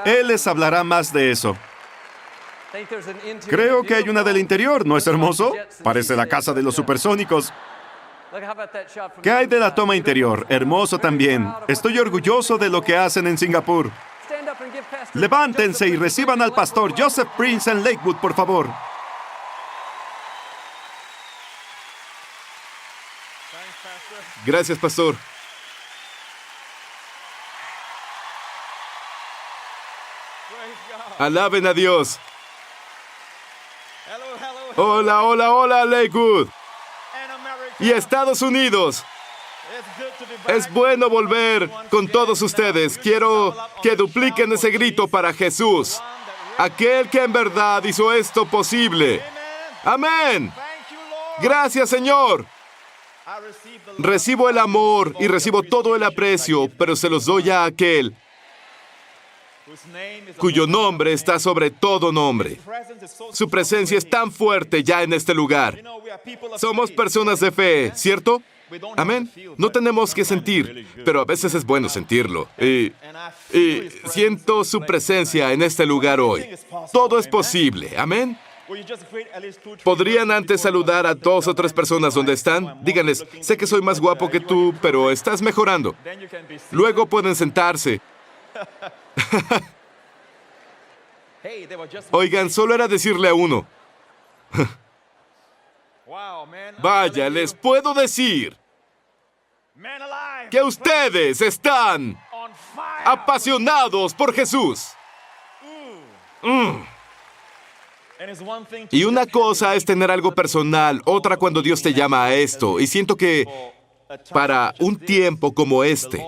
Él les hablará más de eso. Creo que hay una del interior, ¿no es hermoso? Parece la casa de los supersónicos. ¿Qué hay de la toma interior? Hermoso también. Estoy orgulloso de lo que hacen en Singapur. Levántense y reciban al pastor Joseph Prince en Lakewood, por favor. Gracias, pastor. Alaben a Dios. Hola, hola, hola, Lakewood. Y Estados Unidos. Es bueno volver con todos ustedes. Quiero que dupliquen ese grito para Jesús, aquel que en verdad hizo esto posible. Amén. Gracias, Señor. Recibo el amor y recibo todo el aprecio, pero se los doy a aquel cuyo nombre está sobre todo nombre. Su presencia es tan fuerte ya en este lugar. Somos personas de fe, ¿cierto? Amén. No tenemos que sentir, pero a veces es bueno sentirlo. Y siento su presencia en este lugar hoy. Todo es posible. Amén. ¿Podrían antes saludar a 2 o 3 personas donde están? Díganles, sé que soy más guapo que tú, pero estás mejorando. Luego pueden sentarse. Oigan, solo era decirle a uno. Vaya, les puedo decir que ustedes están apasionados por Jesús. Y una cosa es tener algo personal, otra cuando Dios te llama a esto. Y siento que para un tiempo como este,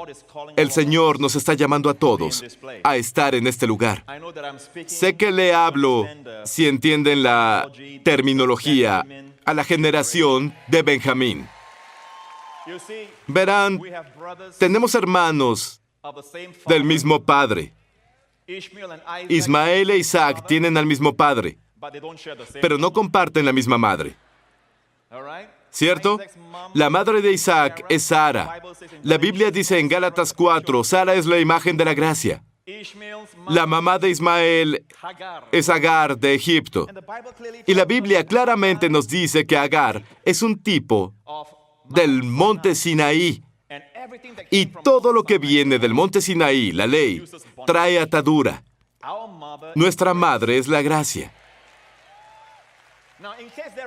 el Señor nos está llamando a todos a estar en este lugar. Sé que le hablo, si entienden la terminología, a la generación de Benjamín. Verán, tenemos hermanos del mismo padre. Ismael e Isaac tienen al mismo padre, pero no comparten la misma madre. ¿Cierto? La madre de Isaac es Sara. La Biblia dice en Gálatas 4, Sara es la imagen de la gracia. La mamá de Ismael es Agar de Egipto. Y la Biblia claramente nos dice que Agar es un tipo del monte Sinaí. Y todo lo que viene del monte Sinaí, la ley, trae atadura. Nuestra madre es la gracia.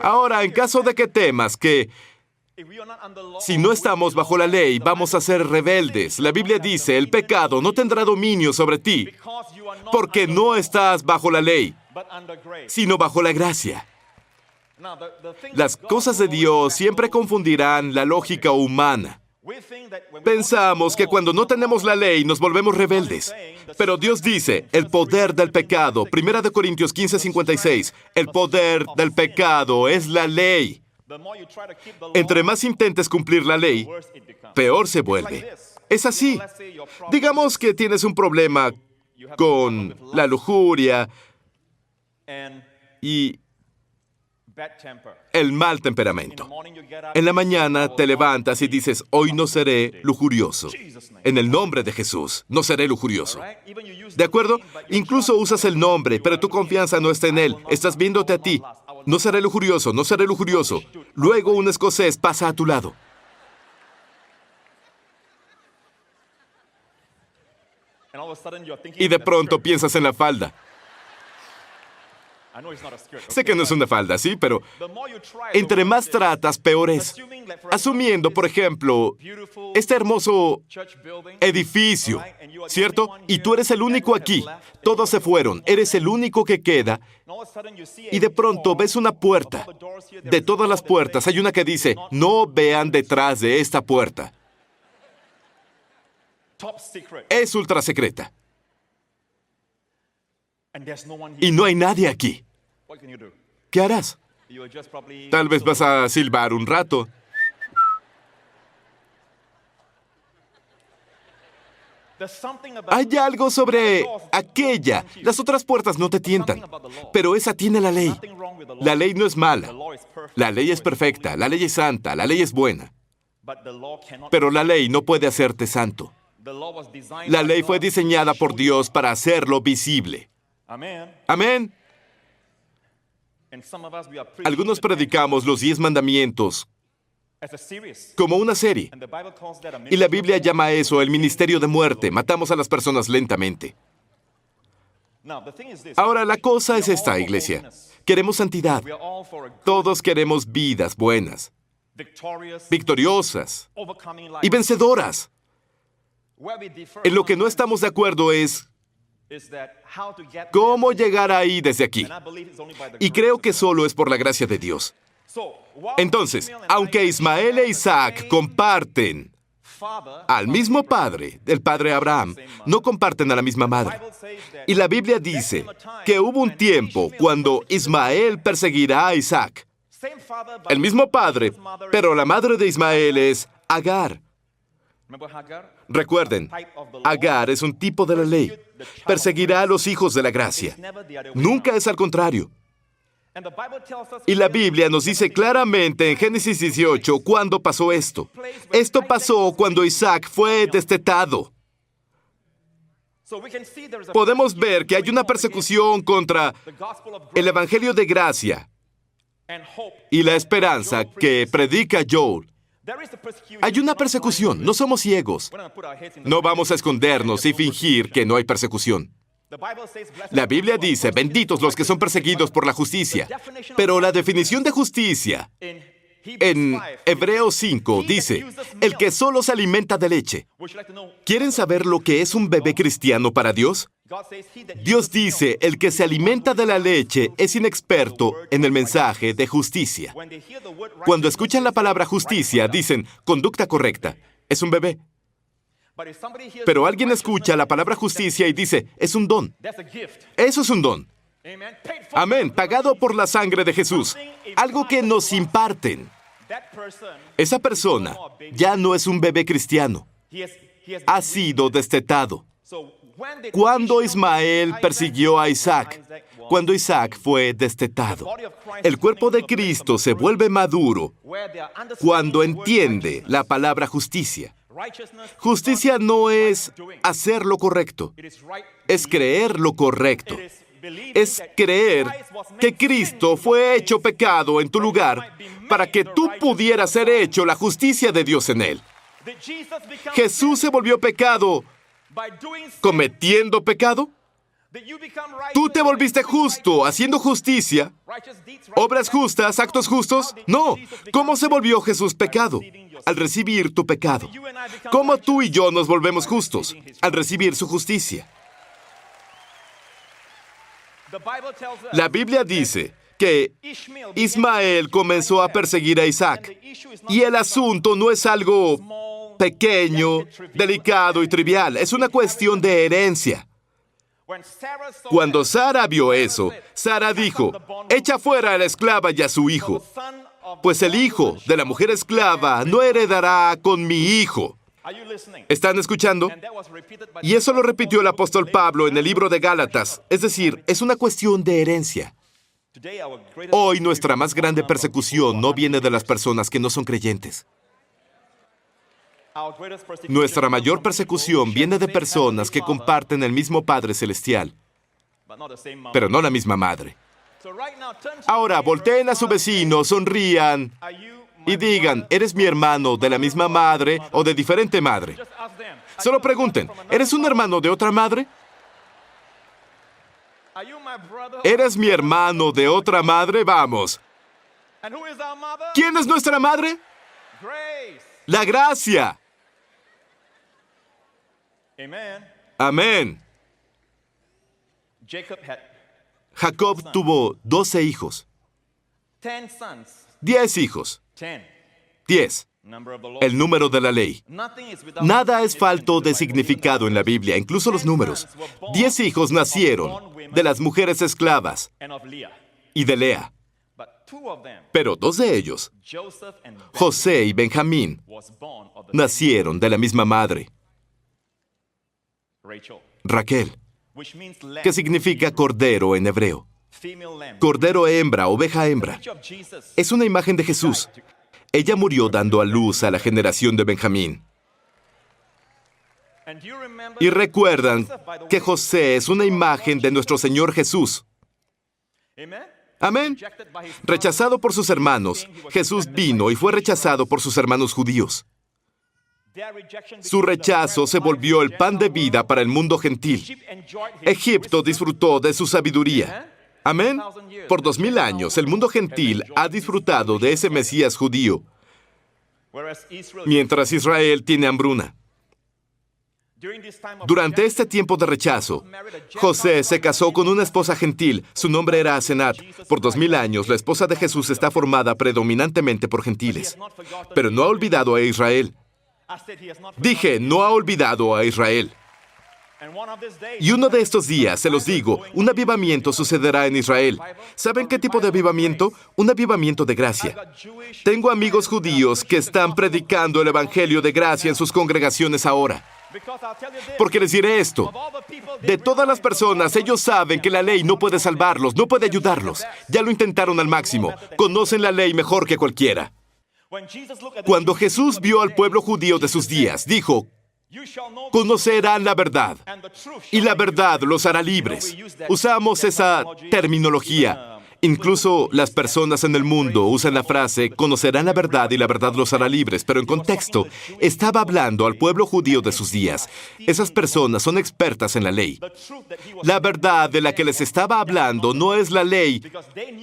Ahora, en caso de que temas que si no estamos bajo la ley, vamos a ser rebeldes. La Biblia dice, el pecado no tendrá dominio sobre ti, porque no estás bajo la ley, sino bajo la gracia. Las cosas de Dios siempre confundirán la lógica humana. Pensamos que cuando no tenemos la ley nos volvemos rebeldes. Pero Dios dice, el poder del pecado, 1 Corintios 15:56, el poder del pecado es la ley. Entre más intentes cumplir la ley, peor se vuelve. Es así. Digamos que tienes un problema con la lujuria y el mal temperamento. En la mañana te levantas y dices, hoy no seré lujurioso. En el nombre de Jesús, no seré lujurioso. ¿De acuerdo? Incluso usas el nombre, pero tu confianza no está en él. Estás viéndote a ti. No seré lujurioso, no seré lujurioso. Luego un escocés pasa a tu lado. Y de pronto piensas en la falda. Sé que no es una falda, sí, pero entre más tratas, peor es. Asumiendo, por ejemplo, este hermoso edificio, ¿cierto? Y tú eres el único aquí. Todos se fueron. Eres el único que queda. Y de pronto ves una puerta. De todas las puertas, hay una que dice, no vean detrás de esta puerta. Es ultra secreta. Y no hay nadie aquí. ¿Qué harás? Tal vez vas a silbar un rato. Hay algo sobre aquella. Las otras puertas no te tientan, pero esa tiene la ley. La ley no es mala. La ley es perfecta, la ley es santa, la ley es buena. Pero la ley no puede hacerte santo. La ley fue diseñada por Dios para hacerlo visible. Amén. Algunos predicamos los 10 mandamientos como una serie. Y la Biblia llama a eso el ministerio de muerte. Matamos a las personas lentamente. Ahora, la cosa es esta, iglesia. Queremos santidad. Todos queremos vidas buenas, victoriosas y vencedoras. En lo que no estamos de acuerdo es cómo llegar ahí desde aquí. Y creo que solo es por la gracia de Dios. Entonces, aunque Ismael e Isaac comparten al mismo padre, el padre Abraham, no comparten a la misma madre. Y la Biblia dice que hubo un tiempo cuando Ismael perseguirá a Isaac. El mismo padre, pero la madre de Ismael es Agar. Recuerden, Agar es un tipo de la ley. Perseguirá a los hijos de la gracia. Nunca es al contrario. Y la Biblia nos dice claramente en Génesis 18 cuándo pasó esto. Esto pasó cuando Isaac fue destetado. Podemos ver que hay una persecución contra el Evangelio de gracia y la esperanza que predica Joel. Hay una persecución, no somos ciegos. No vamos a escondernos y fingir que no hay persecución. La Biblia dice, benditos los que son perseguidos por la justicia. Pero la definición de justicia en Hebreos 5 dice, el que solo se alimenta de leche. ¿Quieren saber lo que es un bebé cristiano para Dios? Dios dice, el que se alimenta de la leche es inexperto en el mensaje de justicia. Cuando escuchan la palabra justicia, dicen, conducta correcta. Es un bebé. Pero alguien escucha la palabra justicia y dice, es un don. Eso es un don. Amén, pagado por la sangre de Jesús. Algo que nos imparten. Esa persona ya no es un bebé cristiano. Ha sido destetado. Cuando Ismael persiguió a Isaac, cuando Isaac fue destetado, el cuerpo de Cristo se vuelve maduro cuando entiende la palabra justicia. Justicia no es hacer lo correcto, es creer lo correcto. Es creer que Cristo fue hecho pecado en tu lugar para que tú pudieras ser hecho la justicia de Dios en él. Jesús se volvió pecado cometiendo pecado. ¿Tú te volviste justo haciendo justicia? ¿Obras justas, actos justos? No. ¿Cómo se volvió Jesús pecado? Al recibir tu pecado. ¿Cómo tú y yo nos volvemos justos? Al recibir su justicia. La Biblia dice que Ismael comenzó a perseguir a Isaac. Y el asunto no es algo pequeño, delicado y trivial. Es una cuestión de herencia. Cuando Sara vio eso, Sara dijo, echa fuera a la esclava y a su hijo, pues el hijo de la mujer esclava no heredará con mi hijo. ¿Están escuchando? Y eso lo repitió el apóstol Pablo en el libro de Gálatas. Es decir, es una cuestión de herencia. Hoy nuestra más grande persecución no viene de las personas que no son creyentes. Nuestra mayor persecución viene de personas que comparten el mismo Padre Celestial, pero no la misma Madre. Ahora, volteen a su vecino, sonrían y digan, ¿eres mi hermano de la misma madre o de diferente madre? Solo pregunten, ¿eres un hermano de otra madre? ¿Eres mi hermano de otra madre? Vamos. ¿Quién es nuestra madre? La gracia. Amén. Jacob tuvo 12 hijos. 10 hijos. 10. El número de la ley. Nada es falto de significado en la Biblia, incluso los números. 10 hijos nacieron de las mujeres esclavas y de Lea. Pero 2 de ellos, José y Benjamín, nacieron de la misma madre, Raquel, que significa cordero en hebreo. Cordero hembra, oveja hembra. Es una imagen de Jesús. Ella murió dando a luz a la generación de Benjamín. Y recuerdan que José es una imagen de nuestro Señor Jesús. Amén. Rechazado por sus hermanos, Jesús vino y fue rechazado por sus hermanos judíos. Su rechazo se volvió el pan de vida para el mundo gentil. Egipto disfrutó de su sabiduría. Amén. Por 2000 años, el mundo gentil ha disfrutado de ese Mesías judío, mientras Israel tiene hambruna. Durante este tiempo de rechazo, José se casó con una esposa gentil. Su nombre era Asenat. Por 2000 años, la esposa de Jesús está formada predominantemente por gentiles. Pero no ha olvidado a Israel. Dije, no ha olvidado a Israel. Y uno de estos días, se los digo, un avivamiento sucederá en Israel. ¿Saben qué tipo de avivamiento? Un avivamiento de gracia. Tengo amigos judíos que están predicando el evangelio de gracia en sus congregaciones ahora. Porque les diré esto, de todas las personas, ellos saben que la ley no puede salvarlos, no puede ayudarlos. Ya lo intentaron al máximo, conocen la ley mejor que cualquiera. Cuando Jesús vio al pueblo judío de sus días, dijo, conocerán la verdad, y la verdad los hará libres. Usamos esa terminología. Incluso las personas en el mundo usan la frase, conocerán la verdad y la verdad los hará libres, pero en contexto, estaba hablando al pueblo judío de sus días. Esas personas son expertas en la ley. La verdad de la que les estaba hablando no es la ley,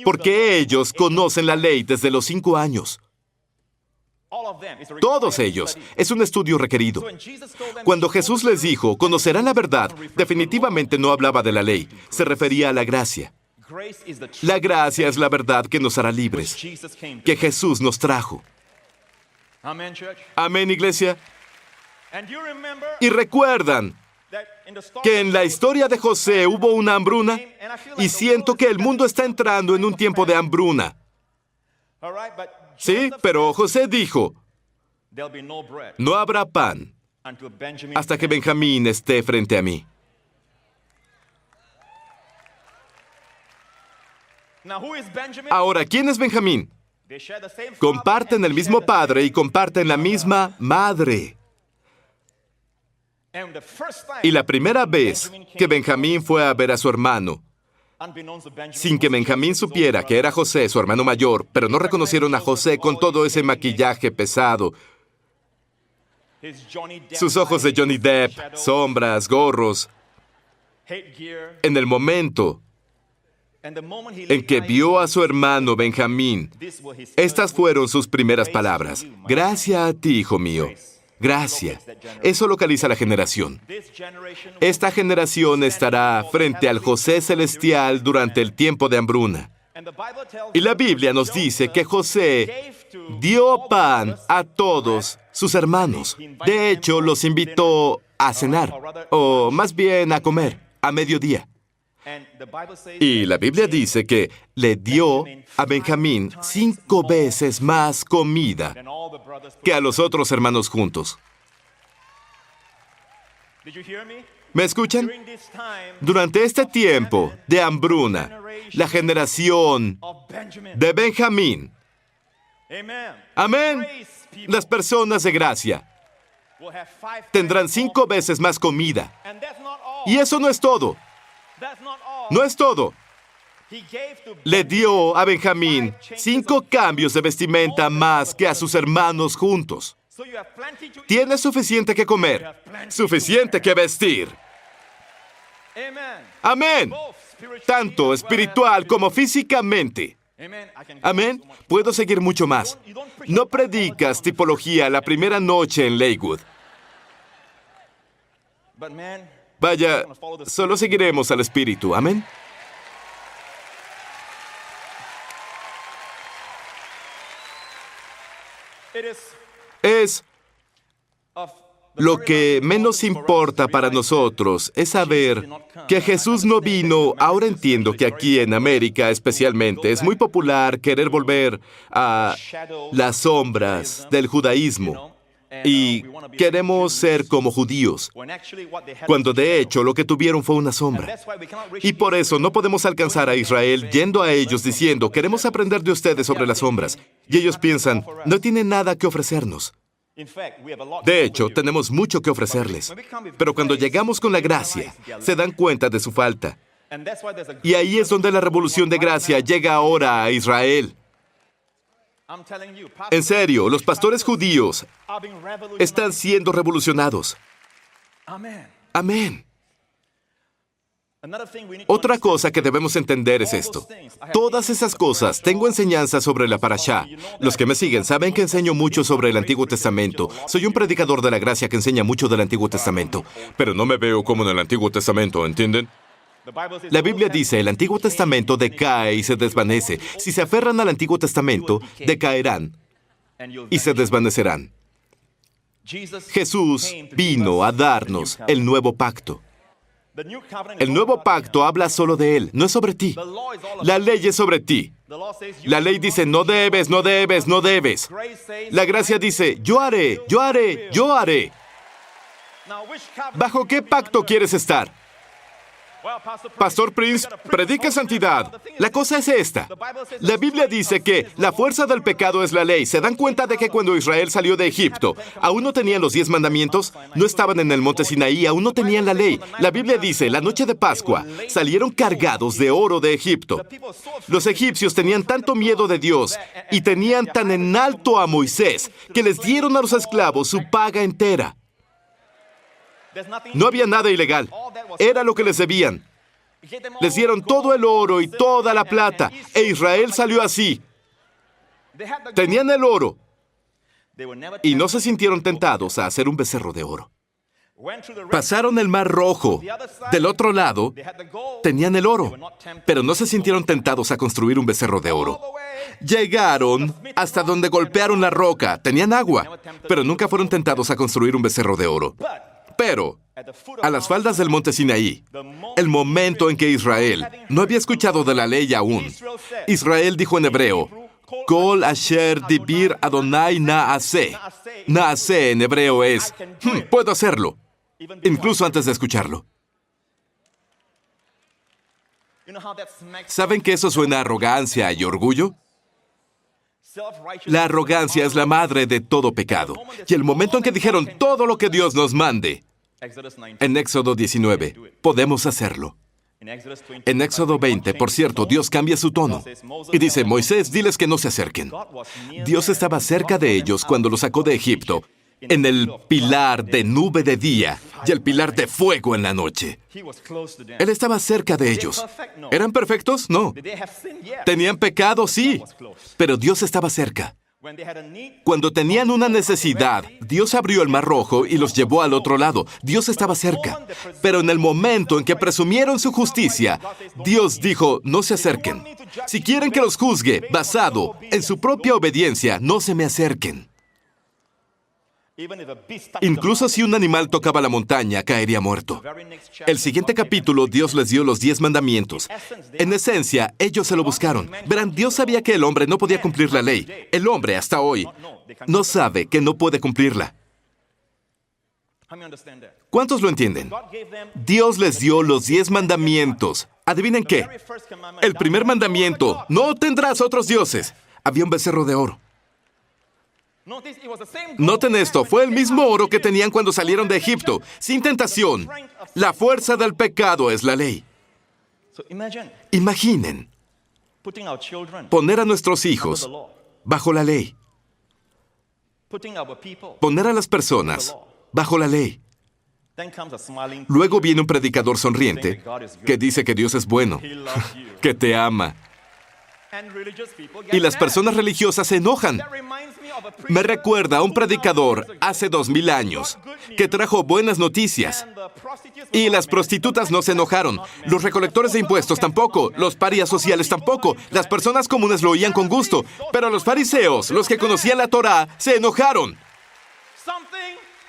porque ellos conocen la ley desde los 5 años. Todos ellos. Es un estudio requerido. Cuando Jesús les dijo, conocerán la verdad, definitivamente no hablaba de la ley. Se refería a la gracia. La gracia es la verdad que nos hará libres, que Jesús nos trajo. Amén, iglesia. Y recuerdan que en la historia de José hubo una hambruna, y siento que el mundo está entrando en un tiempo de hambruna. Sí, pero José dijo, no habrá pan hasta que Benjamín esté frente a mí. Ahora, ¿quién es Benjamín? Comparten el mismo padre y comparten la misma madre. Y la primera vez que Benjamín fue a ver a su hermano, sin que Benjamín supiera que era José, su hermano mayor, pero no reconocieron a José con todo ese maquillaje pesado, sus ojos de Johnny Depp, sombras, gorros. En el momento en que vio a su hermano Benjamín, estas fueron sus primeras palabras. Gracias a ti, hijo mío. Gracias. Eso localiza la generación. Esta generación estará frente al José celestial durante el tiempo de hambruna. Y la Biblia nos dice que José dio pan a todos sus hermanos. De hecho, los invitó a cenar, o más bien a comer, a mediodía. Y la Biblia dice que le dio a Benjamín 5 veces más comida que a los otros hermanos juntos. ¿Me escuchan? Durante este tiempo de hambruna, la generación de Benjamín, amén, las personas de gracia, tendrán 5 veces más comida. Y eso no es todo. No es todo. Le dio a Benjamín 5 cambios de vestimenta más que a sus hermanos juntos. Tienes suficiente que comer, suficiente que vestir. Amén. Tanto espiritual como físicamente. Amén. Puedo seguir mucho más. No predicas tipología la primera noche en Lakewood. Vaya, solo seguiremos al Espíritu. Amén. Es lo que menos importa para nosotros es saber que Jesús no vino. Ahora entiendo que aquí en América especialmente es muy popular querer volver a las sombras del judaísmo. Y queremos ser como judíos, cuando de hecho lo que tuvieron fue una sombra. Y por eso no podemos alcanzar a Israel yendo a ellos diciendo, queremos aprender de ustedes sobre las sombras. Y ellos piensan, no tienen nada que ofrecernos. De hecho, tenemos mucho que ofrecerles. Pero cuando llegamos con la gracia, se dan cuenta de su falta. Y ahí es donde la revolución de gracia llega ahora a Israel. En serio, los pastores judíos están siendo revolucionados. Amén. Otra cosa que debemos entender es esto. Todas esas cosas, tengo enseñanzas sobre la parashá. Los que me siguen saben que enseño mucho sobre el Antiguo Testamento. Soy un predicador de la gracia que enseña mucho del Antiguo Testamento. Pero no me veo como en el Antiguo Testamento, ¿entienden? La Biblia dice, el Antiguo Testamento decae y se desvanece. Si se aferran al Antiguo Testamento, decaerán y se desvanecerán. Jesús vino a darnos el nuevo pacto. El nuevo pacto habla solo de Él, no es sobre ti. La ley es sobre ti. La ley dice, no debes, no debes, no debes. La gracia dice, yo haré, yo haré, yo haré. ¿Bajo qué pacto quieres estar? Pastor Prince, predica santidad. La cosa es esta. La Biblia dice que la fuerza del pecado es la ley. ¿Se dan cuenta de que cuando Israel salió de Egipto, aún no tenían los 10 mandamientos? No estaban en el monte Sinaí, aún no tenían la ley. La Biblia dice, la noche de Pascua, salieron cargados de oro de Egipto. Los egipcios tenían tanto miedo de Dios y tenían tan en alto a Moisés que les dieron a los esclavos su paga entera. No había nada ilegal. Era lo que les debían. Les dieron todo el oro y toda la plata. E Israel salió así. Tenían el oro. Y no se sintieron tentados a hacer un becerro de oro. Pasaron el Mar Rojo. Del otro lado, tenían el oro. Pero no se sintieron tentados a construir un becerro de oro. Llegaron hasta donde golpearon la roca. Tenían agua. Pero nunca fueron tentados a construir un becerro de oro. Pero, a las faldas del monte Sinaí, el momento en que Israel no había escuchado de la ley aún, Israel dijo en hebreo, Kol asher dibir Adonai naaseh. Naaseh en hebreo es, puedo hacerlo, incluso antes de escucharlo. ¿Saben que eso suena a arrogancia y orgullo? La arrogancia es la madre de todo pecado. Y el momento en que dijeron todo lo que Dios nos mande, en Éxodo 19, podemos hacerlo. En Éxodo 20, por cierto, Dios cambia su tono y dice, Moisés, diles que no se acerquen. Dios estaba cerca de ellos cuando los sacó de Egipto, en el pilar de nube de día y el pilar de fuego en la noche. Él estaba cerca de ellos. ¿Eran perfectos? No. ¿Tenían pecado? Sí. Pero Dios estaba cerca. Cuando tenían una necesidad, Dios abrió el Mar Rojo y los llevó al otro lado. Dios estaba cerca. Pero en el momento en que presumieron su justicia, Dios dijo, no se acerquen. Si quieren que los juzgue basado en su propia obediencia, no se me acerquen. Incluso si un animal tocaba la montaña, caería muerto. El siguiente capítulo, Dios les dio los 10 mandamientos. En esencia, ellos se lo buscaron. Verán, Dios sabía que el hombre no podía cumplir la ley. El hombre, hasta hoy, no sabe que no puede cumplirla. ¿Cuántos lo entienden? Dios les dio los 10 mandamientos. ¿Adivinen qué? El primer mandamiento, no tendrás otros dioses. Había un becerro de oro. Noten esto, fue el mismo oro que tenían cuando salieron de Egipto, sin tentación. La fuerza del pecado es la ley. Imaginen poner a nuestros hijos bajo la ley. Poner a las personas bajo la ley. Luego viene un predicador sonriente que dice que Dios es bueno, que te ama. Y las personas religiosas se enojan. Me recuerda a un predicador hace 2000 años que trajo buenas noticias. Y las prostitutas no se enojaron. Los recolectores de impuestos tampoco. Los parias sociales tampoco. Las personas comunes lo oían con gusto. Pero los fariseos, los que conocían la Torá, se enojaron.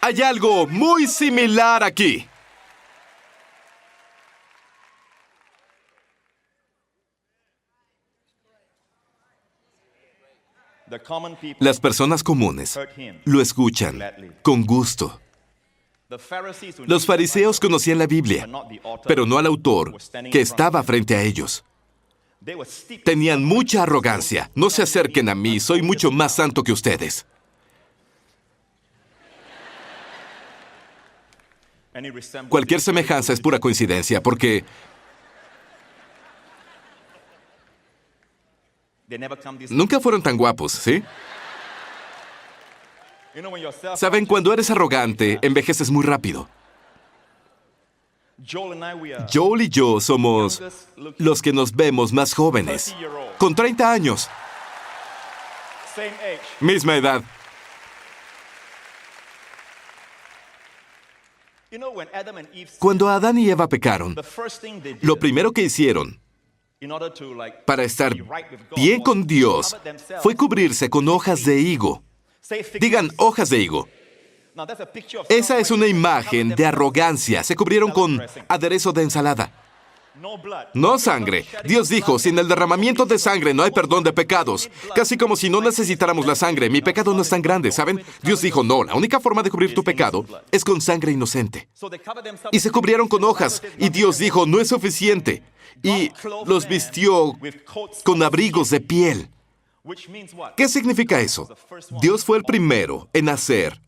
Hay algo muy similar aquí. Las personas comunes lo escuchan con gusto. Los fariseos conocían la Biblia, pero no al autor que estaba frente a ellos. Tenían mucha arrogancia. No se acerquen a mí, soy mucho más santo que ustedes. Cualquier semejanza es pura coincidencia, porque nunca fueron tan guapos, ¿sí? Saben, cuando eres arrogante, envejeces muy rápido. Joel y yo somos los que nos vemos más jóvenes, con 30 años. Misma edad. Cuando Adán y Eva pecaron, lo primero que hicieron para estar bien con Dios fue cubrirse con hojas de higo. Digan, hojas de higo. Esa es una imagen de arrogancia. Se cubrieron con aderezo de ensalada. No sangre. Dios dijo, sin el derramamiento de sangre no hay perdón de pecados. Casi como si no necesitáramos la sangre. Mi pecado no es tan grande, ¿saben? Dios dijo, no, la única forma de cubrir tu pecado es con sangre inocente. Y se cubrieron con hojas. Y Dios dijo, no es suficiente. Y los vistió con abrigos de piel. ¿Qué significa eso? Dios fue el primero en hacer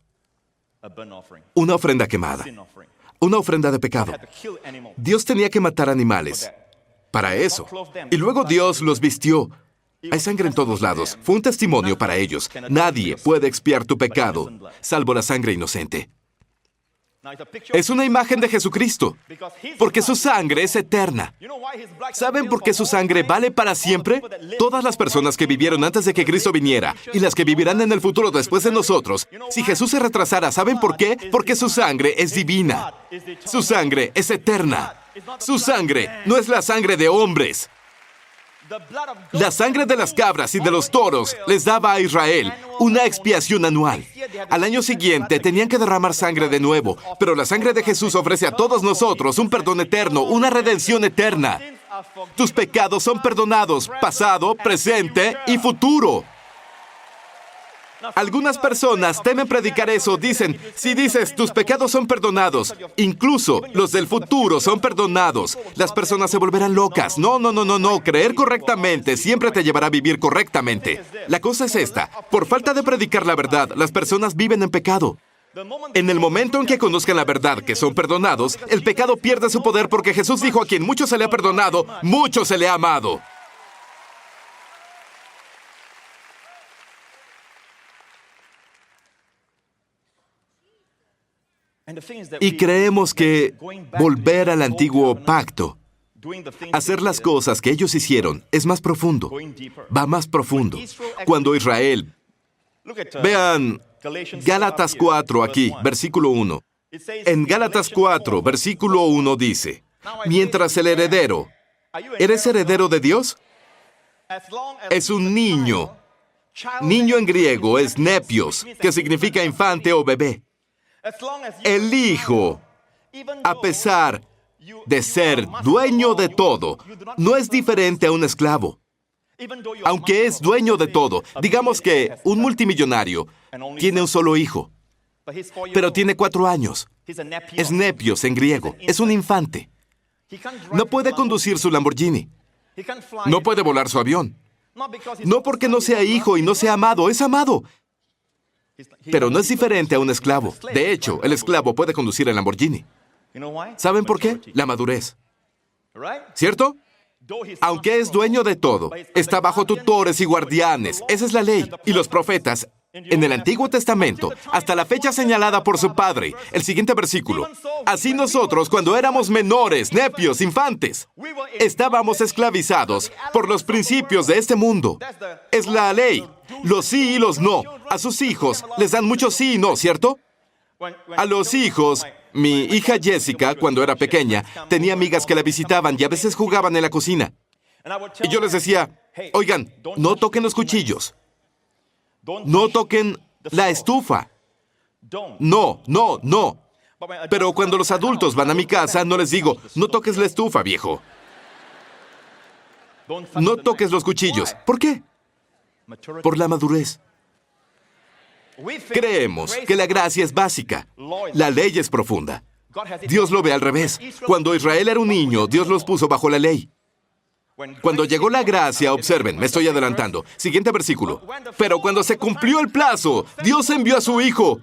una ofrenda quemada. Una ofrenda de pecado. Dios tenía que matar animales para eso. Y luego Dios los vistió. Hay sangre en todos lados. Fue un testimonio para ellos. Nadie puede expiar tu pecado, salvo la sangre inocente. Es una imagen de Jesucristo, porque su sangre es eterna. ¿Saben por qué su sangre vale para siempre? Todas las personas que vivieron antes de que Cristo viniera y las que vivirán en el futuro después de nosotros, si Jesús se retrasara, ¿saben por qué? Porque su sangre es divina. Su sangre es eterna. Su sangre no es la sangre de hombres. La sangre de las cabras y de los toros les daba a Israel una expiación anual. Al año siguiente tenían que derramar sangre de nuevo, pero la sangre de Jesús ofrece a todos nosotros un perdón eterno, una redención eterna. Tus pecados son perdonados, pasado, presente y futuro. Algunas personas temen predicar eso. Dicen, si dices, tus pecados son perdonados, incluso los del futuro son perdonados, las personas se volverán locas. No. Creer correctamente siempre te llevará a vivir correctamente. La cosa es esta. Por falta de predicar la verdad, las personas viven en pecado. En el momento en que conozcan la verdad, que son perdonados, el pecado pierde su poder porque Jesús dijo, a quien mucho se le ha perdonado, mucho se le ha amado. Y creemos que volver al antiguo pacto, hacer las cosas que ellos hicieron, es más profundo, va más profundo. Cuando Israel, vean Gálatas 4 aquí, versículo 1. En Gálatas 4, versículo 1 dice, mientras el heredero, ¿eres heredero de Dios? Es un niño. Niño en griego es nepios, que significa infante o bebé. El hijo, a pesar de ser dueño de todo, no es diferente a un esclavo. Aunque es dueño de todo, digamos que un multimillonario tiene un solo hijo, pero tiene 4 años. Es nepios en griego, es un infante. No puede conducir su Lamborghini. No puede volar su avión. No porque no sea hijo y no sea amado, es amado. Pero no es diferente a un esclavo. De hecho, el esclavo puede conducir el Lamborghini. ¿Saben por qué? La madurez. ¿Cierto? Aunque es dueño de todo, está bajo tutores y guardianes. Esa es la ley. Y los profetas, en el Antiguo Testamento, hasta la fecha señalada por su padre. El siguiente versículo. Así nosotros, cuando éramos menores, nepios, infantes, estábamos esclavizados por los principios de este mundo. Es la ley. Los sí y los no. A sus hijos les dan mucho sí y no, ¿cierto? A los hijos, mi hija Jessica, cuando era pequeña, tenía amigas que la visitaban y a veces jugaban en la cocina. Y yo les decía, oigan, no toquen los cuchillos. No toquen la estufa. No. Pero cuando los adultos van a mi casa, no les digo, no toques la estufa, viejo. No toques los cuchillos. ¿Por qué? Por la madurez. Creemos que la gracia es básica. La ley es profunda. Dios lo ve al revés. Cuando Israel era un niño, Dios los puso bajo la ley. Cuando llegó la gracia, observen, me estoy adelantando. Siguiente versículo. Pero cuando se cumplió el plazo, Dios envió a su Hijo,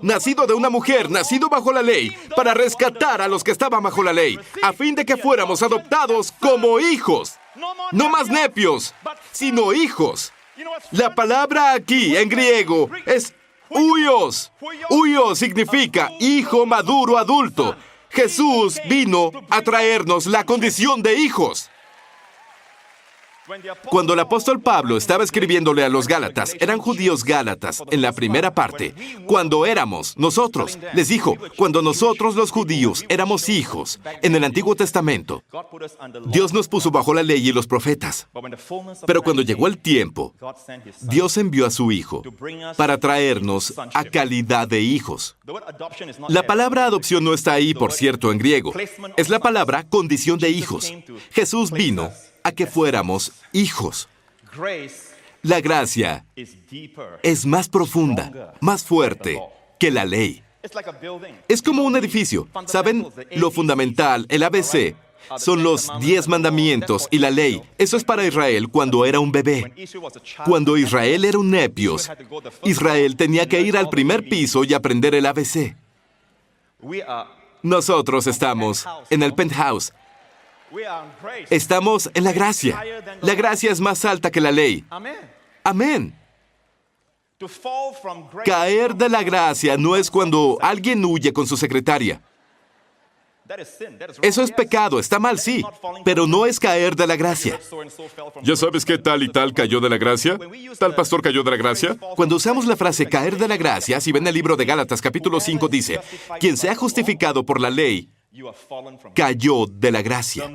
nacido de una mujer, nacido bajo la ley, para rescatar a los que estaban bajo la ley, a fin de que fuéramos adoptados como hijos. No más nepios, sino hijos. La palabra aquí, en griego, es huios. Huios significa hijo maduro adulto. Jesús vino a traernos la condición de hijos. Cuando el apóstol Pablo estaba escribiéndole a los Gálatas, eran judíos gálatas, en la primera parte, cuando éramos nosotros, les dijo, cuando nosotros los judíos éramos hijos, en el Antiguo Testamento, Dios nos puso bajo la ley y los profetas. Pero cuando llegó el tiempo, Dios envió a su Hijo para traernos a calidad de hijos. La palabra adopción no está ahí, por cierto, en griego. Es la palabra condición de hijos. Jesús vino a que fuéramos hijos. La gracia es más profunda, más fuerte que la ley. Es como un edificio. ¿Saben? Lo fundamental, el ABC, son los 10 mandamientos y la ley. Eso es para Israel cuando era un bebé. Cuando Israel era un nepios, Israel tenía que ir al primer piso y aprender el ABC. Nosotros estamos en el penthouse. Estamos en la gracia. La gracia es más alta que la ley. Amén. Caer de la gracia no es cuando alguien huye con su secretaria. Eso es pecado, está mal, sí, pero no es caer de la gracia. ¿Ya sabes qué tal y tal cayó de la gracia? ¿Tal pastor cayó de la gracia? Cuando usamos la frase caer de la gracia, si ven el libro de Gálatas capítulo 5 dice, quien sea justificado por la ley, cayó de la gracia.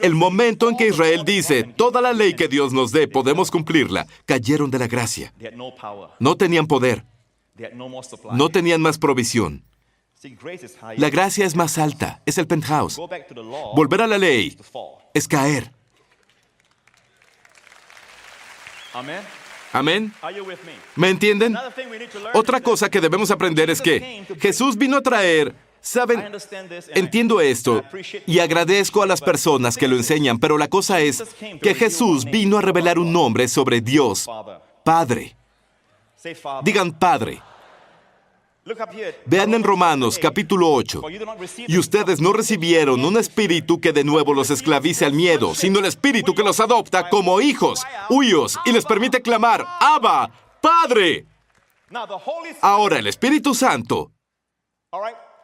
El momento en que Israel dice, toda la ley que Dios nos dé, podemos cumplirla, cayeron de la gracia. No tenían poder. No tenían más provisión. La gracia es más alta, es el penthouse. Volver a la ley es caer. ¿Amén? ¿Me entienden? Otra cosa que debemos aprender es que Jesús vino a traer... ¿Saben? Entiendo esto y agradezco a las personas que lo enseñan, pero la cosa es que Jesús vino a revelar un nombre sobre Dios, Padre. Digan Padre. Vean en Romanos capítulo 8. Y ustedes no recibieron un espíritu que de nuevo los esclavice al miedo, sino el espíritu que los adopta como hijos, huios, y les permite clamar, Abba, Padre. Ahora el Espíritu Santo,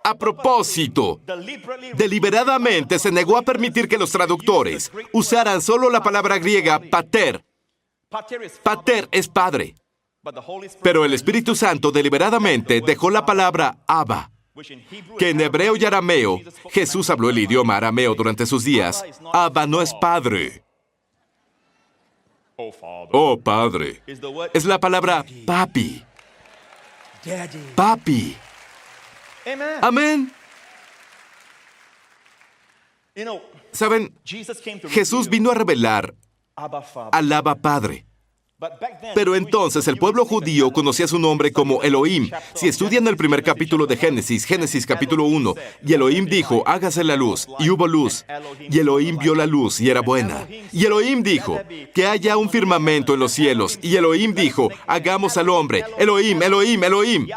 a propósito, deliberadamente se negó a permitir que los traductores usaran solo la palabra griega pater. Pater es padre. Pero el Espíritu Santo deliberadamente dejó la palabra Abba, que en hebreo y arameo, Jesús habló el idioma arameo durante sus días. Abba no es padre. Oh, padre. Es la palabra papi. Papi. Amén. ¿Saben? Jesús vino a revelar al Abba Padre. Pero entonces el pueblo judío conocía su nombre como Elohim. Si estudian el primer capítulo de Génesis, Génesis capítulo 1, y Elohim dijo, hágase la luz, y hubo luz. Y Elohim vio la luz, y era buena. Y Elohim dijo, que haya un firmamento en los cielos. Y Elohim dijo, hagamos al hombre. Elohim, Elohim, Elohim.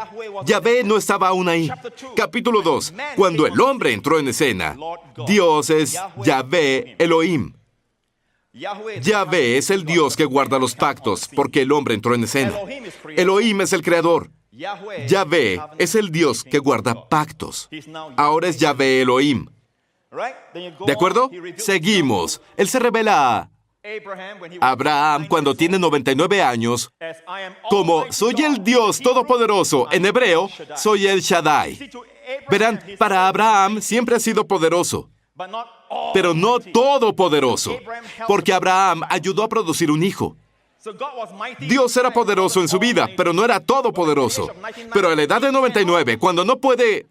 Yahvé no estaba aún ahí. Capítulo 2, cuando el hombre entró en escena, Dios es Yahvé Elohim. Yahvé es el Dios que guarda los pactos, porque el hombre entró en escena. Elohim es el creador. Yahvé es el Dios que guarda pactos. Ahora es Yahvé Elohim. ¿De acuerdo? Seguimos. Él se revela a Abraham cuando tiene 99 años como soy el Dios Todopoderoso. En hebreo, soy el Shaddai. Verán, para Abraham siempre ha sido poderoso, pero no todopoderoso, porque Abraham ayudó a producir un hijo. Dios era poderoso en su vida, pero no era todopoderoso. Pero a la edad de 99, cuando no puede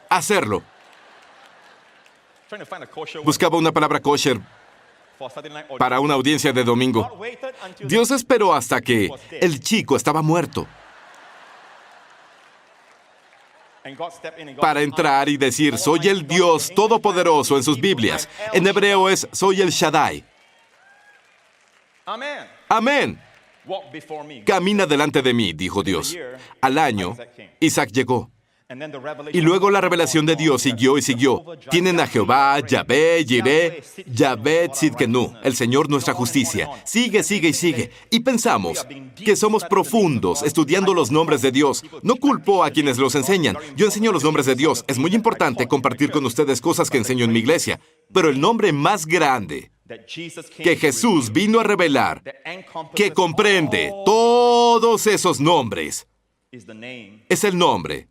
hacerlo, buscaba una palabra kosher para una audiencia de domingo. Dios esperó hasta que el chico estaba muerto. para entrar y decir, soy el Dios Todopoderoso en sus Biblias. En hebreo es, soy el Shaddai. Amén. Camina delante de mí, dijo Dios. Al año, Isaac llegó. Y luego la revelación de Dios siguió y siguió. Tienen a Jehová, Yahvé, Jireh, Yahvé Tzidkenu, el Señor nuestra justicia. Sigue, sigue y sigue. Y pensamos que somos profundos estudiando los nombres de Dios. No culpo a quienes los enseñan. Yo enseño los nombres de Dios. Es muy importante compartir con ustedes cosas que enseño en mi iglesia. Pero el nombre más grande que Jesús vino a revelar, que comprende todos esos nombres, es el nombre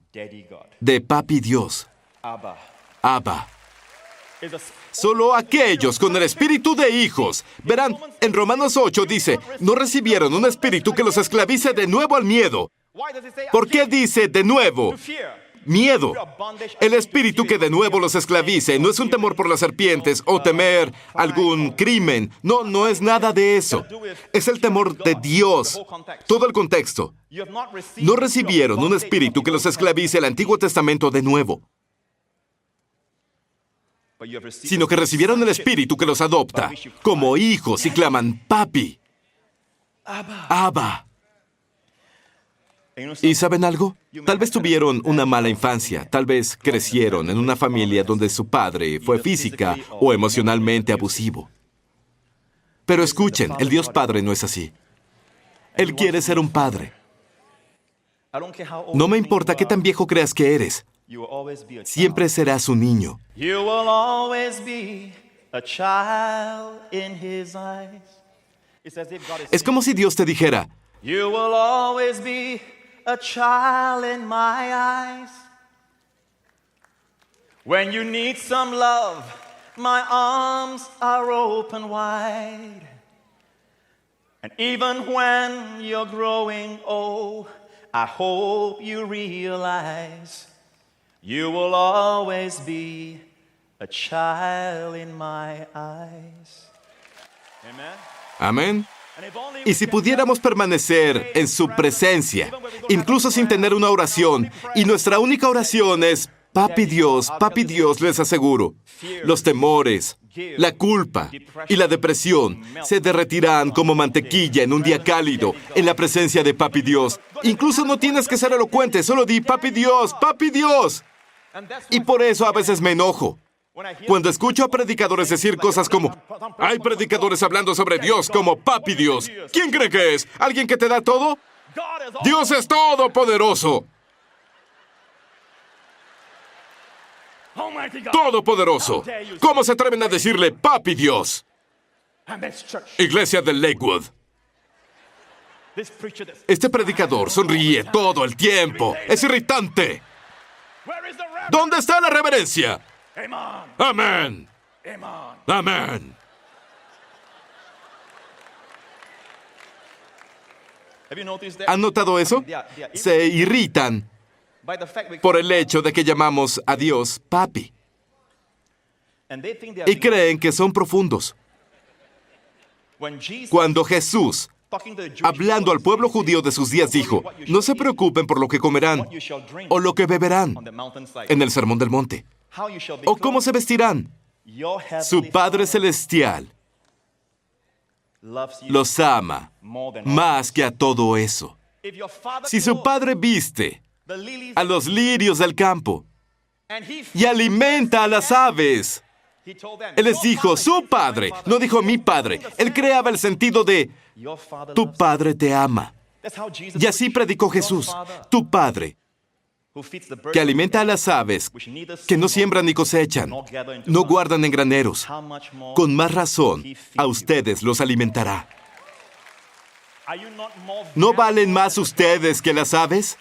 de Papi Dios, Abba. Solo aquellos con el espíritu de hijos. Verán, en Romanos 8 dice, no recibieron un espíritu que los esclavice de nuevo al miedo. ¿Por qué dice de nuevo? Miedo. El espíritu que de nuevo los esclavice no es un temor por las serpientes o temer algún crimen. No, no es nada de eso. Es el temor de Dios. Todo el contexto. No recibieron un espíritu que los esclavice el Antiguo Testamento de nuevo, sino que recibieron el espíritu que los adopta como hijos y claman, Papi, Abba. ¿Y saben algo? Tal vez tuvieron una mala infancia, tal vez crecieron en una familia donde su padre fue física o emocionalmente abusivo. Pero escuchen, el Dios Padre no es así. Él quiere ser un padre. No me importa qué tan viejo creas que eres, siempre serás un niño. Es como si Dios te dijera, a child in my eyes. When you need some love, my arms are open wide. And even when you're growing old, I hope you realize you will always be a child in my eyes. Amen. Amén. Y si pudiéramos permanecer en su presencia, incluso sin tener una oración, y nuestra única oración es, Papi Dios, les aseguro, los temores, la culpa y la depresión se derretirán como mantequilla en un día cálido en la presencia de Papi Dios. Incluso no tienes que ser elocuente, solo di, Papi Dios, Papi Dios. Y por eso a veces me enojo. Cuando escucho a predicadores decir cosas como, hay predicadores hablando sobre Dios como Papi Dios. ¿Quién cree que es? ¿Alguien que te da todo? Dios es todopoderoso. Todopoderoso. ¿Cómo se atreven a decirle Papi Dios? Iglesia del Lakewood. Este predicador sonríe todo el tiempo. Es irritante. ¿Dónde está la reverencia? Amén. Amén. ¿Han notado eso? Se irritan por el hecho de que llamamos a Dios Papi. Y creen que son profundos. Cuando Jesús, hablando al pueblo judío de sus días, dijo, no se preocupen por lo que comerán o lo que beberán en el Sermón del Monte. ¿O cómo se vestirán? Su Padre Celestial los ama más que a todo eso. Si su Padre viste a los lirios del campo y alimenta a las aves, Él les dijo, su Padre, no dijo mi Padre. Él creaba el sentido de, tu Padre te ama. Y así predicó Jesús, tu Padre, que alimenta a las aves, que no siembran ni cosechan, no guardan en graneros. Con más razón, a ustedes los alimentará. ¿No valen más ustedes que las aves?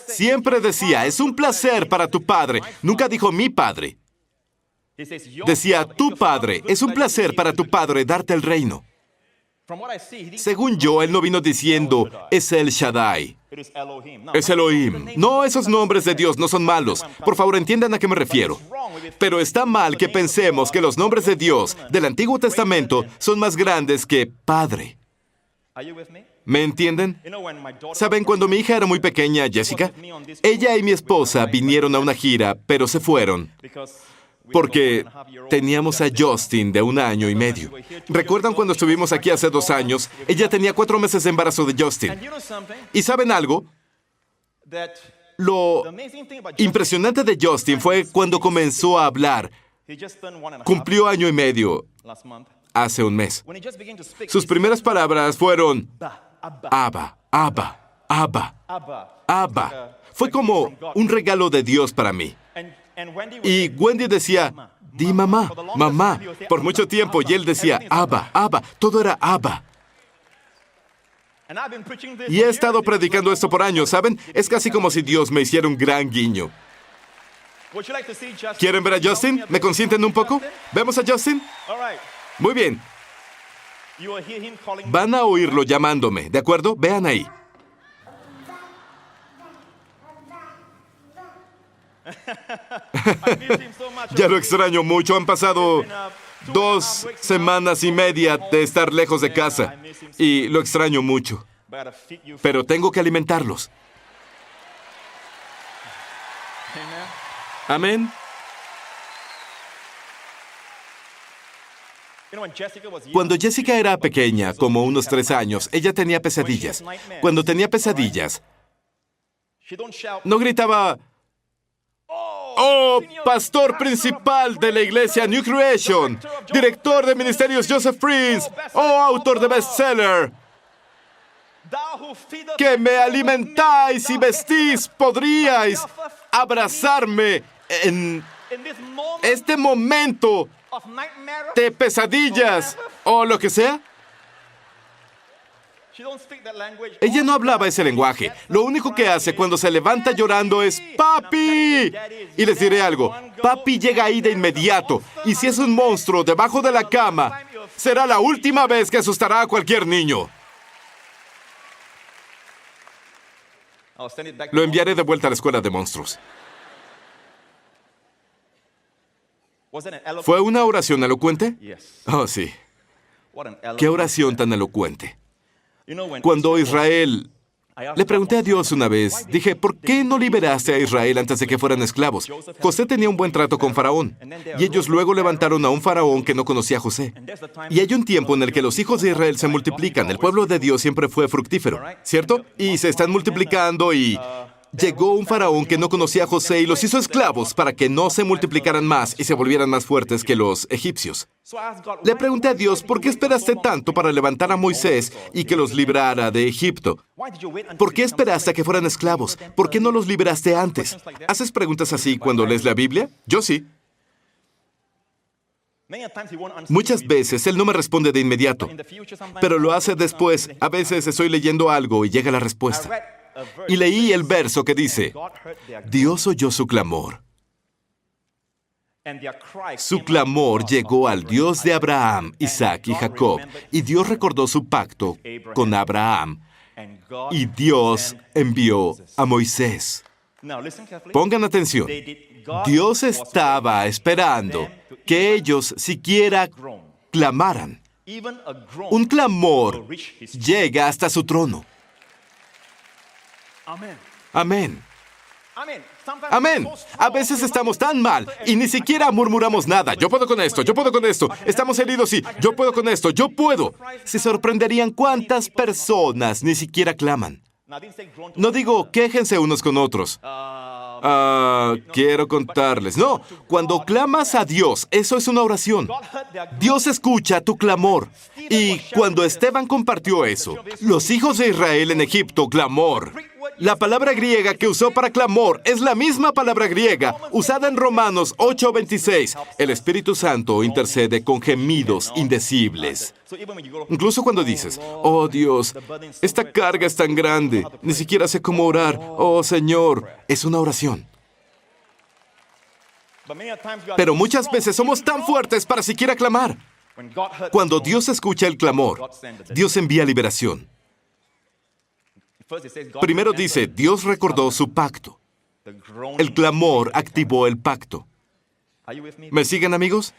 Siempre decía, es un placer para tu Padre. Nunca dijo mi Padre. Decía, tu Padre, es un placer para tu Padre darte el reino. Según yo, Él no vino diciendo, es el Shaddai, es Elohim. No, esos nombres de Dios no son malos. Por favor, entiendan a qué me refiero. Pero está mal que pensemos que los nombres de Dios del Antiguo Testamento son más grandes que Padre. ¿Me entienden? ¿Saben cuando mi hija era muy pequeña, Jessica? Ella y mi esposa vinieron a una gira, pero se fueron porque teníamos a Justin de 1 año y medio. ¿Recuerdan cuando estuvimos aquí hace 2 años? Ella tenía 4 meses de embarazo de Justin. ¿Y saben algo? Lo impresionante de Justin fue cuando comenzó a hablar. Cumplió 1 año y medio hace un mes. Sus primeras palabras fueron Abba, Abba, Abba, Abba. Fue como un regalo de Dios para mí. Y Wendy decía, di mamá, mamá, por mucho tiempo, y él decía, Abba, Abba, todo era Abba. Y he estado predicando esto por años, ¿saben? Es casi como si Dios me hiciera un gran guiño. ¿Quieren ver a Justin? ¿Me consienten un poco? ¿Vemos a Justin? Muy bien. Van a oírlo llamándome, ¿de acuerdo? Vean ahí. Ya lo extraño mucho. Han pasado 2 semanas y media de estar lejos de casa. Y lo extraño mucho. Pero tengo que alimentarlos. Amén. Cuando Jessica era pequeña, como unos 3 años, ella tenía pesadillas. Cuando tenía pesadillas, no gritaba, ¡oh, pastor principal de la iglesia New Creation! ¡Director de ministerios Joseph Prince! ¡Oh, autor de bestseller! ¡Que me alimentáis y vestís! ¿Podríais abrazarme en este momento de pesadillas o lo que sea? Ella no hablaba ese lenguaje. Lo único que hace cuando se levanta llorando es ¡Papi! Y les diré algo. Papi llega ahí de inmediato. Y si es un monstruo debajo de la cama, será la última vez que asustará a cualquier niño. Lo enviaré de vuelta a la escuela de monstruos. ¿Fue una oración elocuente? Oh, sí. ¿Qué oración tan elocuente? Cuando Israel... Le pregunté a Dios una vez, dije, ¿por qué no liberaste a Israel antes de que fueran esclavos? José tenía un buen trato con Faraón, y ellos luego levantaron a un faraón que no conocía a José. Y hay un tiempo en el que los hijos de Israel se multiplican. El pueblo de Dios siempre fue fructífero, ¿cierto? Y se están multiplicando y... Llegó un faraón que no conocía a José y los hizo esclavos para que no se multiplicaran más y se volvieran más fuertes que los egipcios. Le pregunté a Dios, ¿por qué esperaste tanto para levantar a Moisés y que los librara de Egipto? ¿Por qué esperaste a que fueran esclavos? ¿Por qué no los liberaste antes? ¿Haces preguntas así cuando lees la Biblia? Yo sí. Muchas veces Él no me responde de inmediato, pero lo hace después. A veces estoy leyendo algo y llega la respuesta. Y leí el verso que dice, Dios oyó su clamor. Su clamor llegó al Dios de Abraham, Isaac y Jacob, y Dios recordó su pacto con Abraham, y Dios envió a Moisés. Pongan atención. Dios estaba esperando que ellos siquiera clamaran. Un clamor llega hasta su trono. Amén. Amén. A veces estamos tan mal y ni siquiera murmuramos nada. Yo puedo con esto, yo puedo con esto. Estamos heridos, sí. Yo puedo con esto, yo puedo. Se sorprenderían cuántas personas ni siquiera claman. No digo quéjense unos con otros. Quiero contarles. No, cuando clamas a Dios, eso es una oración. Dios escucha tu clamor. Y cuando Esteban compartió eso, los hijos de Israel en Egipto, clamor. La palabra griega que usó para clamor es la misma palabra griega usada en Romanos 8:26. El Espíritu Santo intercede con gemidos indecibles. Incluso cuando dices, oh Dios, esta carga es tan grande, ni siquiera sé cómo orar. Oh Señor, es una oración. Pero muchas veces somos tan fuertes para siquiera clamar. Cuando Dios escucha el clamor, Dios envía liberación. Primero dice, Dios recordó su pacto. El clamor activó el pacto. ¿Me siguen, amigos?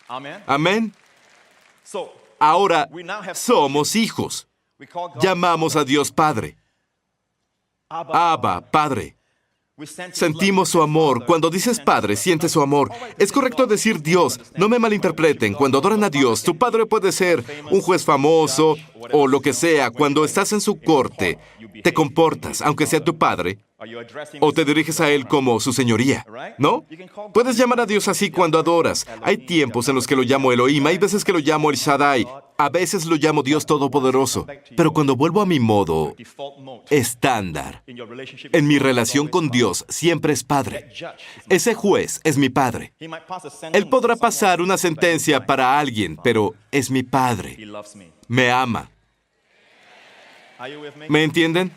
Amén. Ahora somos hijos. Llamamos a Dios Padre. Abba, Padre. Sentimos su amor. Cuando dices Padre, sientes su amor. Es correcto decir Dios. No me malinterpreten. Cuando adoran a Dios, tu padre puede ser un juez famoso o lo que sea. Cuando estás en su corte, te comportas, aunque sea tu padre, o te diriges a Él como su señoría, ¿no? Puedes llamar a Dios así cuando adoras. Hay tiempos en los que lo llamo Elohim, hay veces que lo llamo El Shaddai, a veces lo llamo Dios Todopoderoso. Pero cuando vuelvo a mi modo estándar, en mi relación con Dios siempre es Padre. Ese juez es mi Padre. Él podrá pasar una sentencia para alguien, pero es mi Padre. Me ama. ¿Me entienden?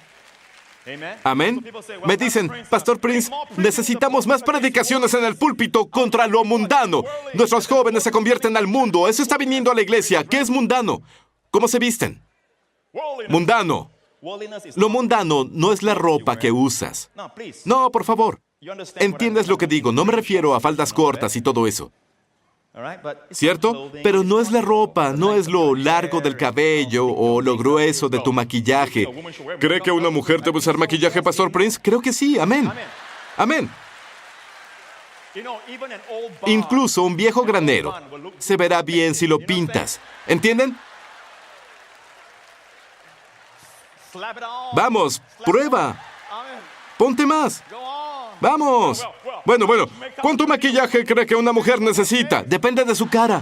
Amén. Me dicen, Pastor Prince, necesitamos más predicaciones en el púlpito contra lo mundano. Nuestros jóvenes se convierten al mundo. Eso está viniendo a la iglesia. ¿Qué es mundano? ¿Cómo se visten? Mundano. Lo mundano no es la ropa que usas. No, por favor. ¿Entiendes lo que digo? No me refiero a faldas cortas y todo eso. ¿Cierto? Pero no es la ropa, no es lo largo del cabello o lo grueso de tu maquillaje. ¿Cree que una mujer debe usar maquillaje, Pastor Prince? Creo que sí, amén. Amén. Incluso un viejo granero se verá bien si lo pintas. ¿Entienden? Vamos, prueba. Ponte más. ¡Vamos! Bueno, ¿cuánto maquillaje cree que una mujer necesita? Depende de su cara.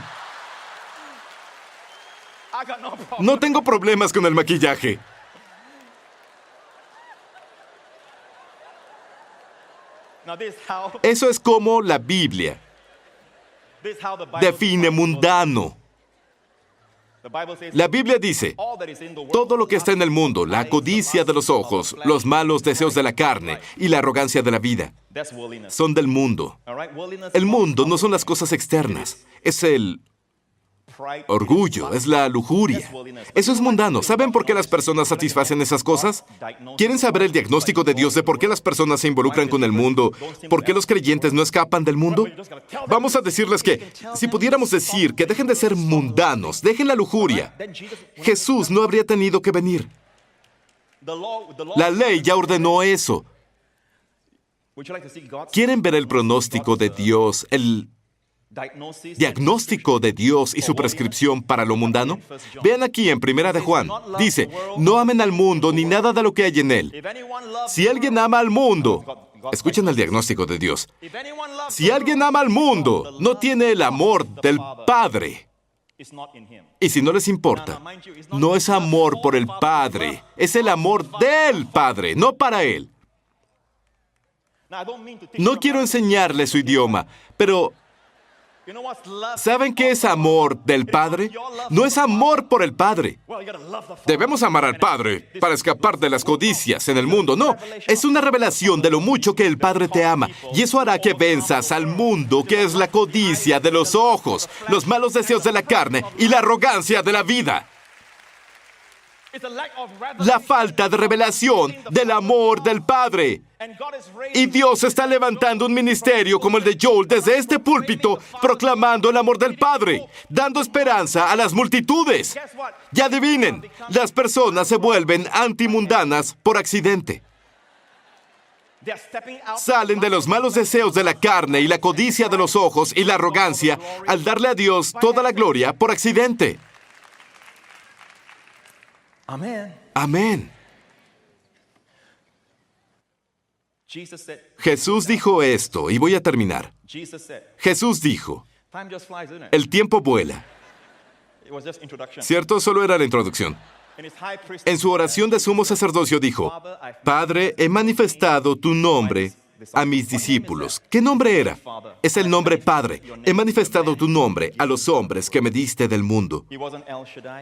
No tengo problemas con el maquillaje. Eso es como la Biblia define mundano. La Biblia dice, todo lo que está en el mundo, la codicia de los ojos, los malos deseos de la carne y la arrogancia de la vida, son del mundo. El mundo no son las cosas externas, es el orgullo, es la lujuria. Eso es mundano. ¿Saben por qué las personas satisfacen esas cosas? ¿Quieren saber el diagnóstico de Dios de por qué las personas se involucran con el mundo? ¿Por qué los creyentes no escapan del mundo? Vamos a decirles que, si pudiéramos decir que dejen de ser mundanos, dejen la lujuria, Jesús no habría tenido que venir. La ley ya ordenó eso. ¿Quieren ver el pronóstico de Dios, el diagnóstico de Dios y su prescripción para lo mundano? Vean aquí en 1 de Juan. Dice, no amen al mundo ni nada de lo que hay en él. Si alguien ama al mundo, escuchen el diagnóstico de Dios. Si alguien ama al mundo, no tiene el amor del Padre. Y si no les importa, no es amor por el Padre, es el amor del Padre, no para Él. No quiero enseñarles su idioma, pero ¿saben qué es amor del Padre? No es amor por el Padre. Debemos amar al Padre para escapar de las codicias en el mundo. No, es una revelación de lo mucho que el Padre te ama. Y eso hará que venzas al mundo, que es la codicia de los ojos, los malos deseos de la carne y la arrogancia de la vida. La falta de revelación del amor del Padre. Y Dios está levantando un ministerio como el de Joel desde este púlpito, proclamando el amor del Padre, dando esperanza a las multitudes. Y adivinen, las personas se vuelven antimundanas por accidente. Salen de los malos deseos de la carne y la codicia de los ojos y la arrogancia al darle a Dios toda la gloria por accidente. Amén. Jesús dijo esto, y voy a terminar. Jesús dijo, el tiempo vuela. ¿Cierto? Solo era la introducción. En su oración de sumo sacerdocio dijo, Padre, he manifestado tu nombre a mis discípulos. ¿Qué nombre era? Es el nombre Padre. He manifestado tu nombre a los hombres que me diste del mundo.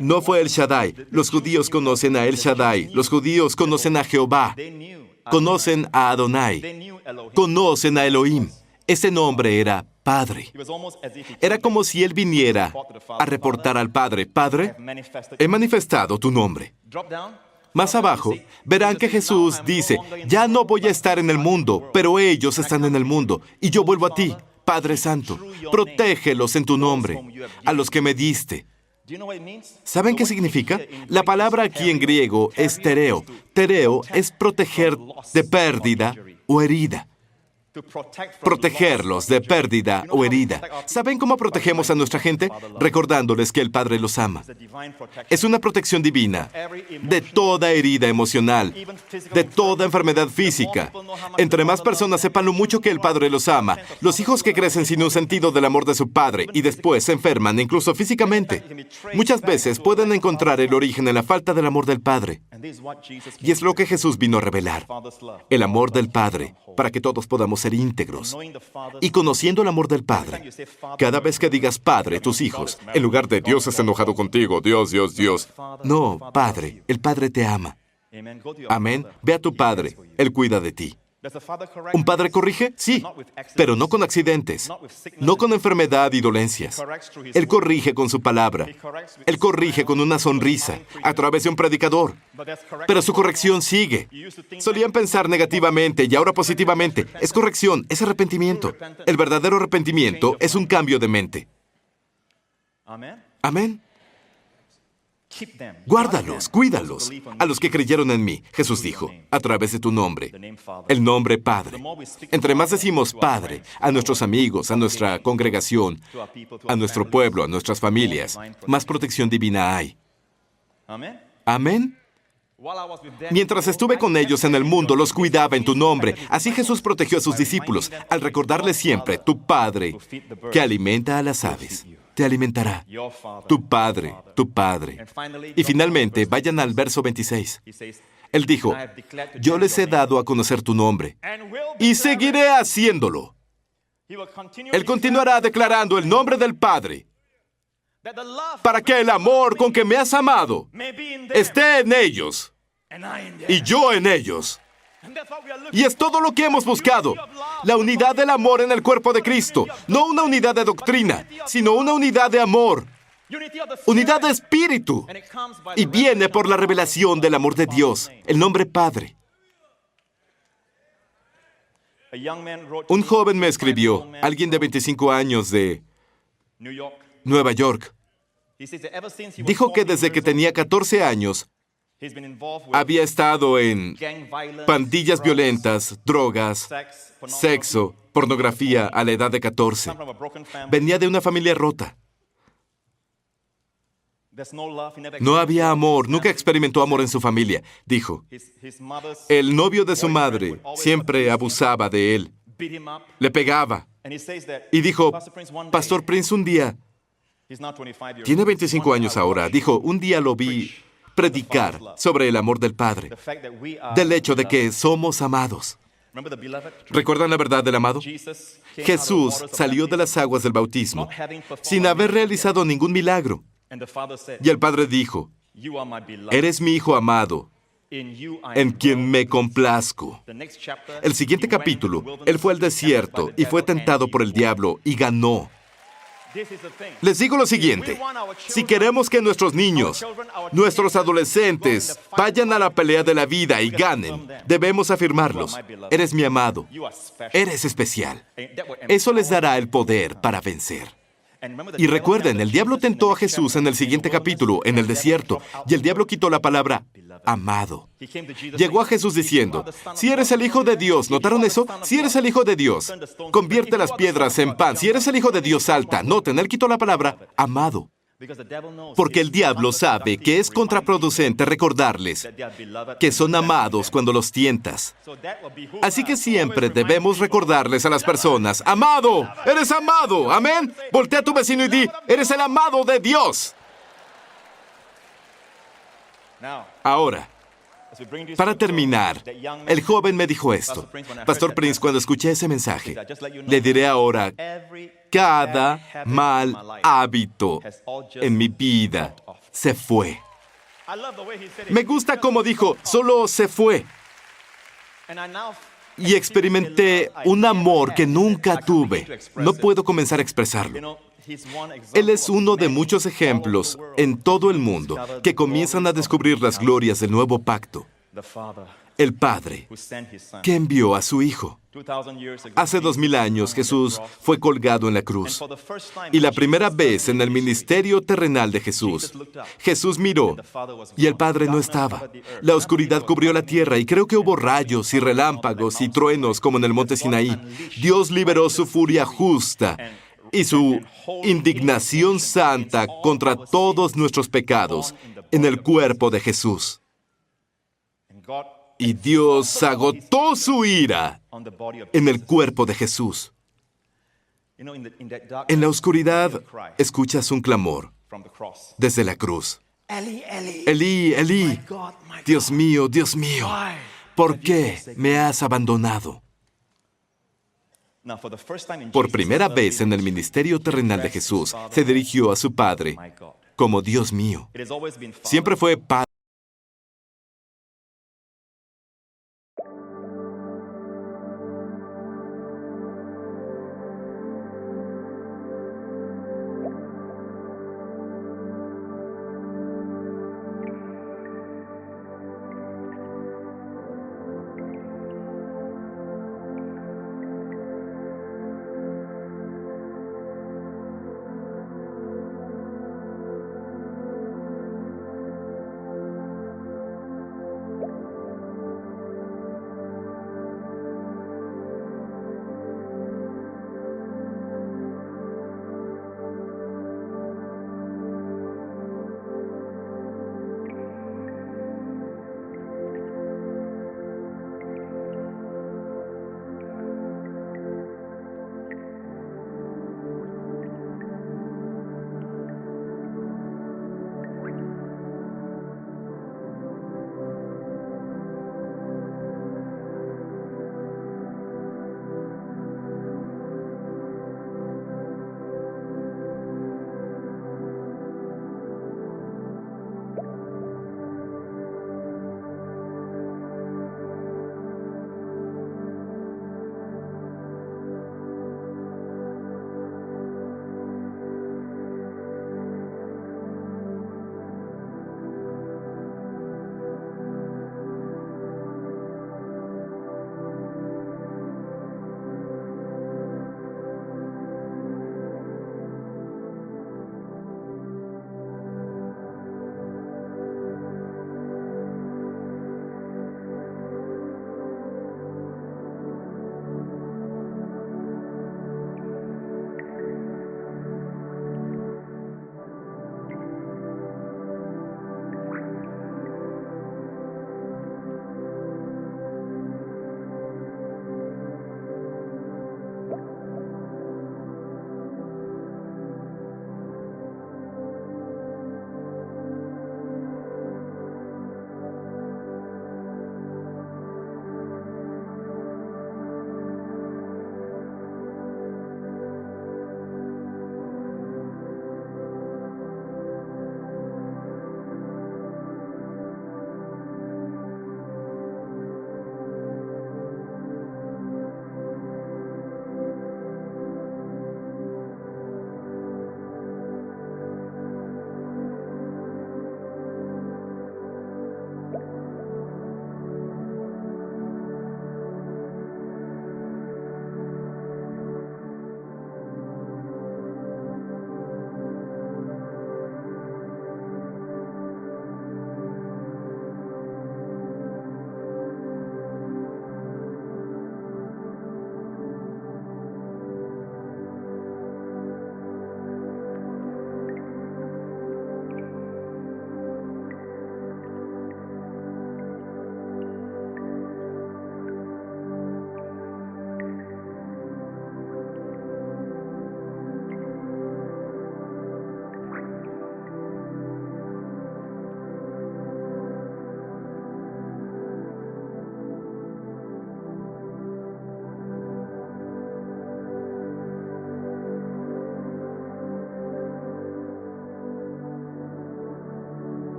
No fue el Shaddai. Los judíos conocen a El Shaddai. Los judíos conocen a Jehová. Conocen a Adonai. Conocen a Elohim. Ese nombre era Padre. Era como si Él viniera a reportar al Padre, Padre, he manifestado tu nombre. Más abajo, verán que Jesús dice, ya no voy a estar en el mundo, pero ellos están en el mundo, y yo vuelvo a ti, Padre Santo. Protégelos en tu nombre, a los que me diste. ¿Saben qué significa? La palabra aquí en griego es tereo. Tereo es proteger de pérdida o herida. Protegerlos de pérdida o herida. ¿Saben cómo protegemos a nuestra gente? Recordándoles que el Padre los ama. Es una protección divina de toda herida emocional, de toda enfermedad física. Entre más personas sepan lo mucho que el Padre los ama, los hijos que crecen sin un sentido del amor de su Padre y después se enferman, incluso físicamente, muchas veces pueden encontrar el origen en la falta del amor del Padre. Y es lo que Jesús vino a revelar. El amor del Padre, para que todos podamos ser íntegros. Y conociendo el amor del Padre, cada vez que digas Padre, tus hijos, en lugar de Dios está enojado contigo, Dios, Dios, Dios. No, Padre, el Padre te ama. Amén. Ve a tu Padre, Él cuida de ti. ¿Un padre corrige? Sí, pero no con accidentes, no con enfermedad y dolencias. Él corrige con su palabra. Él corrige con una sonrisa, a través de un predicador. Pero su corrección sigue. Solían pensar negativamente y ahora positivamente. Es corrección, es arrepentimiento. El verdadero arrepentimiento es un cambio de mente. Amén. Guárdalos, cuídalos, a los que creyeron en mí, Jesús dijo, a través de tu nombre, el nombre Padre. Entre más decimos Padre a nuestros amigos, a nuestra congregación, a nuestro pueblo, a nuestras familias, más protección divina hay. Amén. Mientras estuve con ellos en el mundo, los cuidaba en tu nombre. Así Jesús protegió a sus discípulos, al recordarles siempre, tu Padre, que alimenta a las aves, te alimentará. Tu Padre, tu Padre. Y finalmente, vayan al verso 26. Él dijo, yo les he dado a conocer tu nombre, y seguiré haciéndolo. Él continuará declarando el nombre del Padre, para que el amor con que me has amado esté en ellos, y yo en ellos. Y es todo lo que hemos buscado, la unidad del amor en el cuerpo de Cristo, no una unidad de doctrina, sino una unidad de amor, unidad de espíritu, y viene por la revelación del amor de Dios, el nombre Padre. Un joven me escribió, alguien de 25 años de Nueva York. Dijo que desde que tenía 14 años, había estado en pandillas violentas, drogas, sexo, pornografía a la edad de 14. Venía de una familia rota. No había amor, nunca experimentó amor en su familia. Dijo, el novio de su madre siempre abusaba de él, le pegaba. Y dijo, Pastor Prince, un día, tiene 25 años ahora, dijo, un día lo vi predicar sobre el amor del Padre, del hecho de que somos amados. ¿Recuerdan la verdad del amado? Jesús salió de las aguas del bautismo sin haber realizado ningún milagro. Y el Padre dijo, eres mi Hijo amado, en quien me complazco. El siguiente capítulo, Él fue al desierto y fue tentado por el diablo y ganó. Les digo lo siguiente, si queremos que nuestros niños, nuestros adolescentes, vayan a la pelea de la vida y ganen, debemos afirmarlos. Eres mi amado, eres especial. Eso les dará el poder para vencer. Y recuerden, el diablo tentó a Jesús en el siguiente capítulo, en el desierto, y el diablo quitó la palabra amado. Llegó a Jesús diciendo, si eres el Hijo de Dios, ¿notaron eso? Si eres el Hijo de Dios, convierte las piedras en pan. Si eres el Hijo de Dios, salta. Noten, él quitó la palabra amado. Porque el diablo sabe que es contraproducente recordarles que son amados cuando los tientas. Así que siempre debemos recordarles a las personas, amado, eres amado, amén. Voltea a tu vecino y di, eres el amado de Dios. Ahora, para terminar, el joven me dijo esto. Pastor Prince, cuando escuché ese mensaje, le diré ahora, cada mal hábito en mi vida se fue. Me gusta cómo dijo, solo se fue. Y experimenté un amor que nunca tuve. No puedo comenzar a expresarlo. Él es uno de muchos ejemplos en todo el mundo que comienzan a descubrir las glorias del nuevo pacto. el Padre, who sent his son. que envió a su Hijo. 2,000 years ago, Hace 2000 años Jesús fue colgado en la cruz. Y la primera vez en el ministerio terrenal de Jesús, Jesús miró y el Padre no estaba. La oscuridad cubrió la tierra y creo que hubo rayos y relámpagos y truenos como en el monte Sinaí. Dios liberó su furia justa y su indignación santa contra todos nuestros pecados en el cuerpo de Jesús. Y Dios agotó su ira en el cuerpo de Jesús. En la oscuridad escuchas un clamor desde la cruz. Elí, Elí, Dios mío, ¿por qué me has abandonado? Por primera vez en el ministerio terrenal de Jesús, se dirigió a su Padre como Dios mío. Siempre fue Padre.